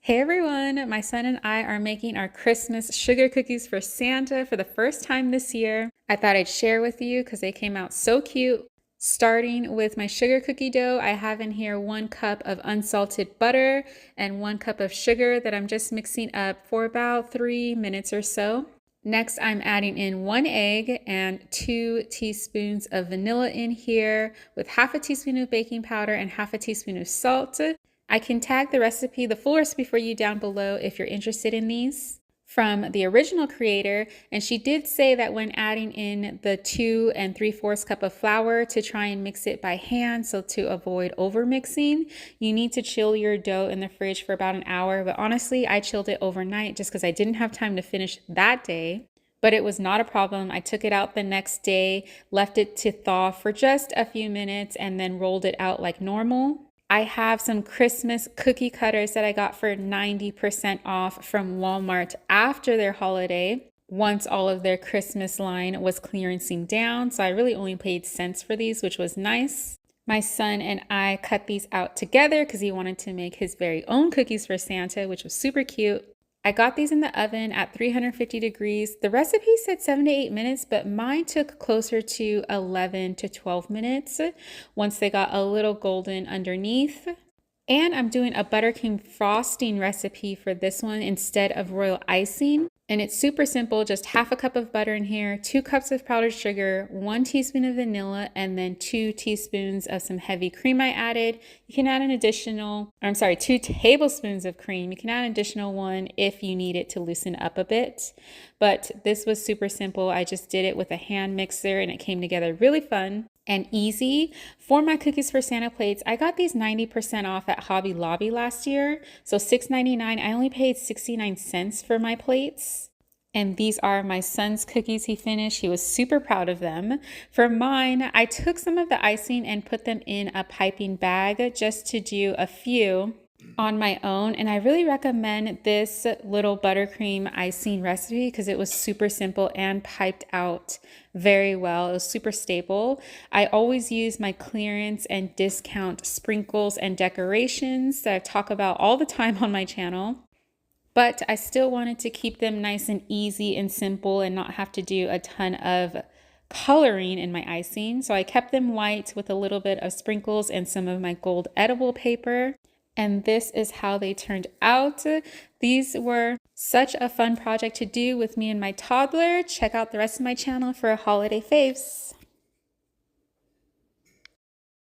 Hey everyone, my son and I are making our Christmas sugar cookies for Santa for the first time this year. I thought I'd share with you because they came out so cute. Starting with my sugar cookie dough, I have in here 1 cup of unsalted butter and 1 cup of sugar that I'm just mixing up for about 3 minutes or so. Next, I'm adding in 1 egg and 2 teaspoons of vanilla in here with half a teaspoon of baking powder and half a teaspoon of salt. I can tag the full recipe for you down below if you're interested in these from the original creator. And she did say that when adding in the 2 3/4 cup of flour to try and mix it by hand, so to avoid over mixing, you need to chill your dough in the fridge for about an hour. But honestly, I chilled it overnight just because I didn't have time to finish that day. But it was not a problem. I took it out the next day, left it to thaw for just a few minutes, and then rolled it out like normal. I have some Christmas cookie cutters that I got for 90% off from Walmart after their holiday, once all of their Christmas line was clearancing down. So I really only paid cents for these, which was nice. My son and I cut these out together because he wanted to make his very own cookies for Santa, which was super cute. I got these in the oven at 350 degrees. The recipe said 7 to 8 minutes, but mine took closer to 11 to 12 minutes once they got a little golden underneath. And I'm doing a buttercream frosting recipe for this one instead of royal icing. And it's super simple, just half a cup of butter in here, 2 cups of powdered sugar, 1 teaspoon of vanilla, and then 2 teaspoons of some heavy cream I added. You can add 2 tablespoons of cream. You can add an additional 1 if you need it to loosen up a bit. But this was super simple. I just did it with a hand mixer and it came together really fun and easy. For my cookies for Santa plates, I got these 90% off at Hobby Lobby last year. So $6.99, I only paid 69 cents for my plates. And these are my son's cookies he finished. He was super proud of them. For mine, I took some of the icing and put them in a piping bag just to do a few on my own. And I really recommend this little buttercream icing recipe because it was super simple and piped out very well. It was super stable. I always use my clearance and discount sprinkles and decorations that I talk about all the time on my channel. But I still wanted to keep them nice and easy and simple and not have to do a ton of coloring in my icing. So I kept them white with a little bit of sprinkles and some of my gold edible paper. And this is how they turned out. These were such a fun project to do with me and my toddler. Check out the rest of my channel for holiday faves.